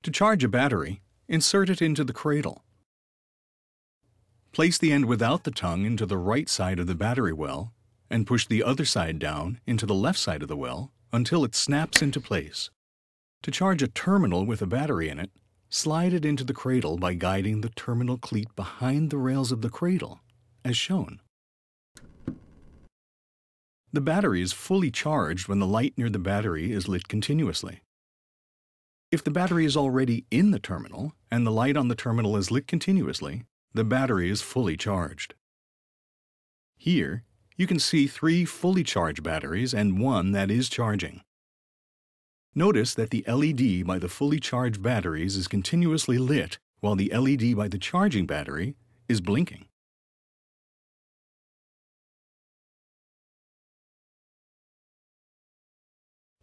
To charge a battery, insert it into the cradle. Place the end without the tongue into the right side of the battery well and push the other side down into the left side of the well until it snaps into place. To charge a terminal with a battery in it, slide it into the cradle by guiding the terminal cleat behind the rails of the cradle, as shown. The battery is fully charged when the light near the battery is lit continuously. If the battery is already in the terminal and the light on the terminal is lit continuously, the battery is fully charged. Here, you can see 3 fully charged batteries and 1 that is charging. Notice that the LED by the fully charged batteries is continuously lit while the LED by the charging battery is blinking.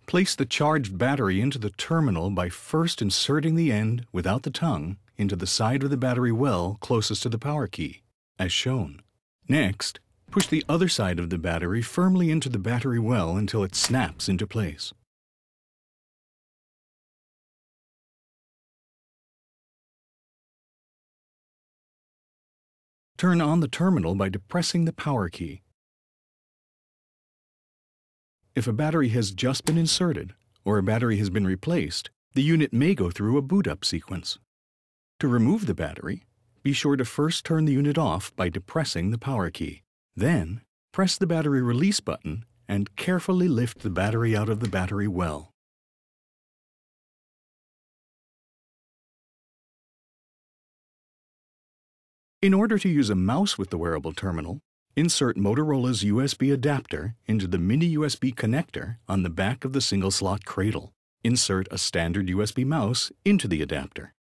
Place the charged battery into the terminal by first inserting the end without the tongue into the side of the battery well closest to the power key, as shown. Next, push the other side of the battery firmly into the battery well until it snaps into place. Turn on the terminal by depressing the power key. If a battery has just been inserted or a battery has been replaced, the unit may go through a boot-up sequence. To remove the battery, be sure to first turn the unit off by depressing the power key. Then, press the battery release button and carefully lift the battery out of the battery well. In order to use a mouse with the wearable terminal, insert Motorola's USB adapter into the mini USB connector on the back of the single-slot cradle. Insert a standard USB mouse into the adapter.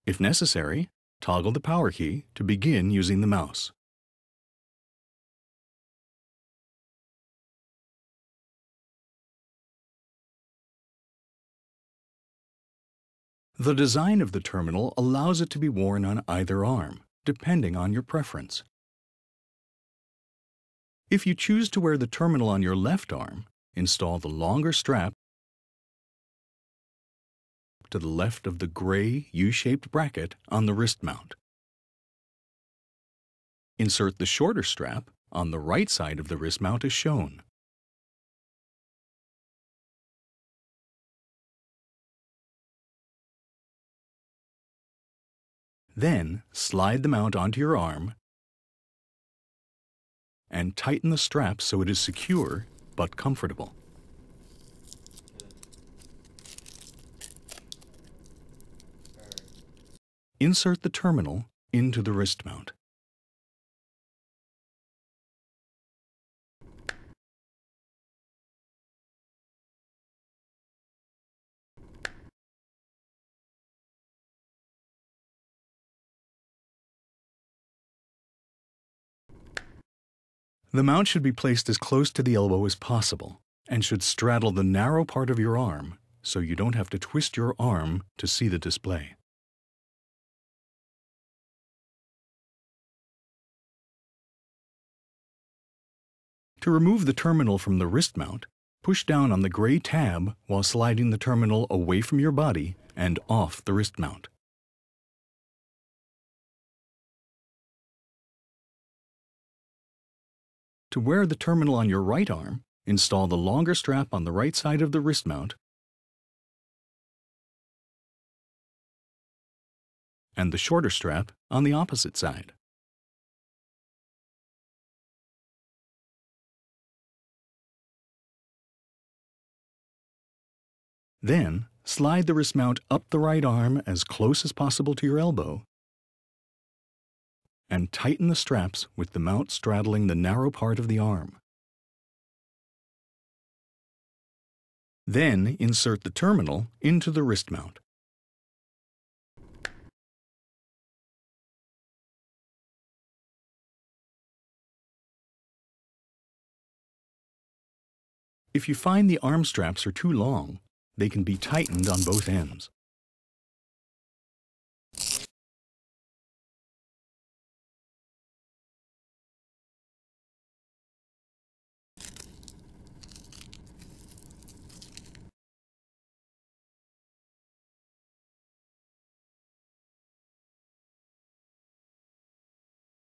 If necessary, toggle the power key to begin using the mouse. The design of the terminal allows it to be worn on either arm, depending on your preference. If you choose to wear the terminal on your left arm, install the longer strap to the left of the gray U-shaped bracket on the wrist mount. Insert the shorter strap on the right side of the wrist mount as shown. Then, slide the mount onto your arm and tighten the strap so it is secure but comfortable. Insert the terminal into the wrist mount. The mount should be placed as close to the elbow as possible and should straddle the narrow part of your arm so you don't have to twist your arm to see the display. To remove the terminal from the wrist mount, push down on the gray tab while sliding the terminal away from your body and off the wrist mount. To wear the terminal on your right arm, install the longer strap on the right side of the wrist mount and the shorter strap on the opposite side. Then, slide the wrist mount up the right arm as close as possible to your elbow and tighten the straps with the mount straddling the narrow part of the arm. Then, insert the terminal into the wrist mount. If you find the arm straps are too long, they can be tightened on both ends.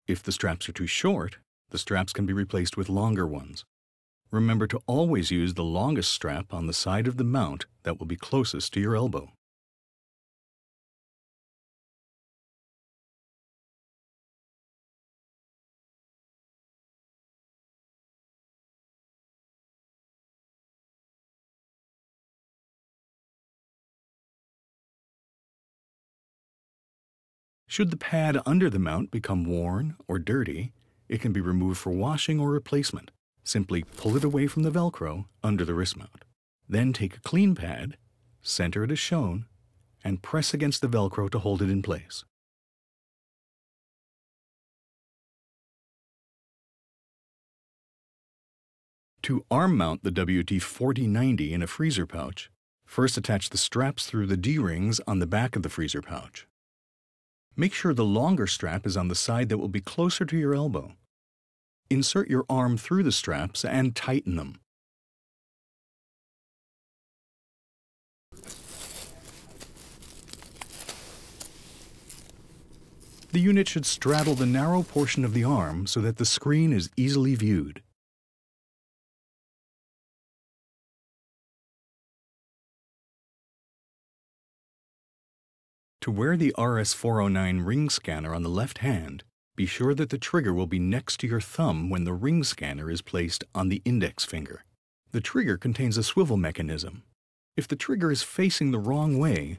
If the straps are too short, the straps can be replaced with longer ones. Remember to always use the longest strap on the side of the mount that will be closest to your elbow. Should the pad under the mount become worn or dirty, it can be removed for washing or replacement. Simply pull it away from the Velcro under the wrist mount. Then take a clean pad, center it as shown, and press against the Velcro to hold it in place. To arm mount the WT4090 in a freezer pouch, first attach the straps through the D-rings on the back of the freezer pouch. Make sure the longer strap is on the side that will be closer to your elbow. Insert your arm through the straps and tighten them. The unit should straddle the narrow portion of the arm so that the screen is easily viewed. To wear the RS409 ring scanner on the left hand, be sure that the trigger will be next to your thumb when the ring scanner is placed on the index finger. The trigger contains a swivel mechanism. If the trigger is facing the wrong way,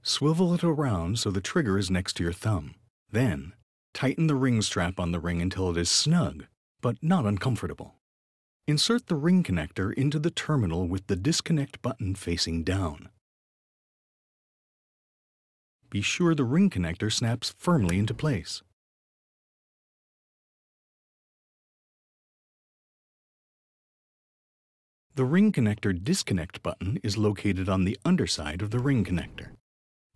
swivel it around so the trigger is next to your thumb. Then, tighten the ring strap on the ring until it is snug, but not uncomfortable. Insert the ring connector into the terminal with the disconnect button facing down. Be sure the ring connector snaps firmly into place. The ring connector disconnect button is located on the underside of the ring connector.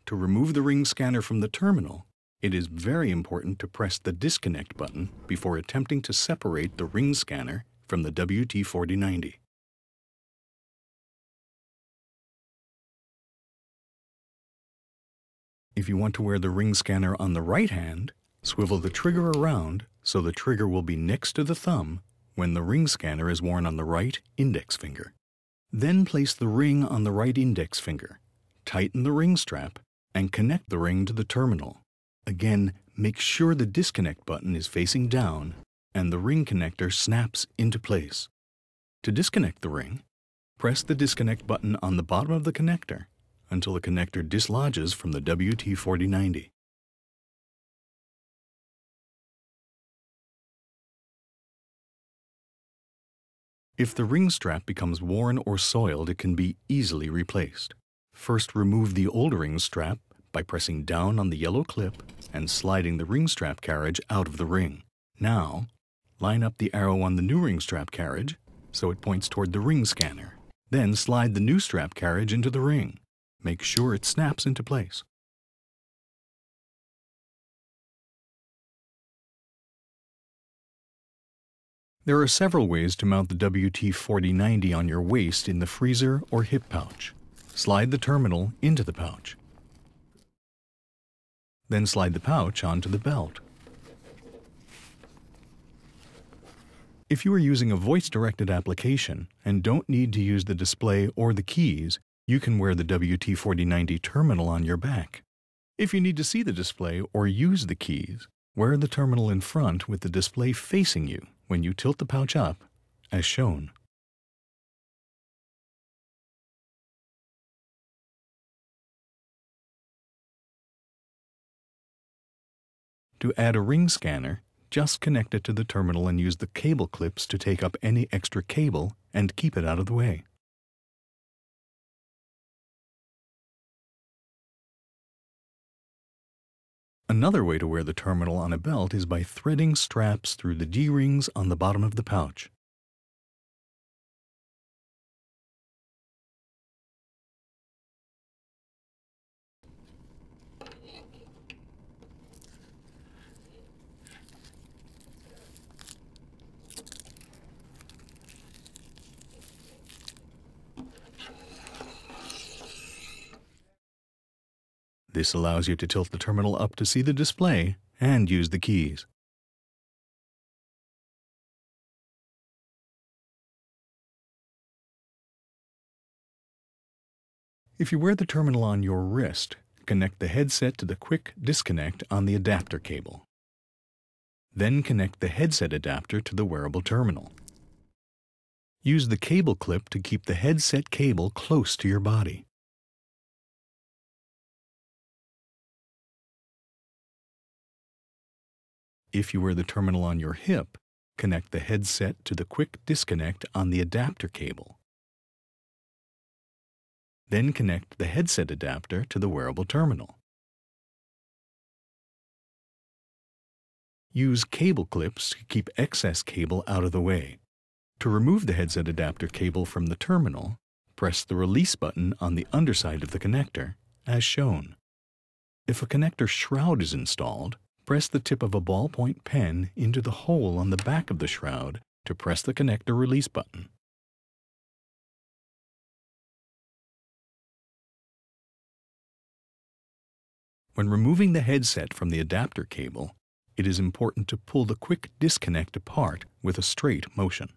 To remove the ring scanner from the terminal, it is very important to press the disconnect button before attempting to separate the ring scanner from the WT4090. If you want to wear the ring scanner on the right hand, swivel the trigger around so the trigger will be next to the thumb when the ring scanner is worn on the right index finger. Then place the ring on the right index finger, tighten the ring strap, and connect the ring to the terminal. Again, make sure the disconnect button is facing down and the ring connector snaps into place. To disconnect the ring, press the disconnect button on the bottom of the connector until the connector dislodges from the WT4090. If the ring strap becomes worn or soiled, it can be easily replaced. First, remove the old ring strap by pressing down on the yellow clip and sliding the ring strap carriage out of the ring. Now, line up the arrow on the new ring strap carriage so it points toward the ring scanner. Then slide the new strap carriage into the ring. Make sure it snaps into place. There are several ways to mount the WT4090 on your waist in the freezer or hip pouch. Slide the terminal into the pouch. Then slide the pouch onto the belt. If you are using a voice-directed application and don't need to use the display or the keys, you can wear the WT4090 terminal on your back. If you need to see the display or use the keys, wear the terminal in front with the display facing you when you tilt the pouch up, as shown. To add a ring scanner, just connect it to the terminal and use the cable clips to take up any extra cable and keep it out of the way. Another way to wear the terminal on a belt is by threading straps through the D-rings on the bottom of the pouch. This allows you to tilt the terminal up to see the display and use the keys. If you wear the terminal on your wrist, connect the headset to the quick disconnect on the adapter cable. Then connect the headset adapter to the wearable terminal. Use the cable clip to keep the headset cable close to your body. If you wear the terminal on your hip, connect the headset to the quick disconnect on the adapter cable. Then connect the headset adapter to the wearable terminal. Use cable clips to keep excess cable out of the way. To remove the headset adapter cable from the terminal, press the release button on the underside of the connector, as shown. If a connector shroud is installed, press the tip of a ballpoint pen into the hole on the back of the shroud to press the connector release button. When removing the headset from the adapter cable, it is important to pull the quick disconnect apart with a straight motion.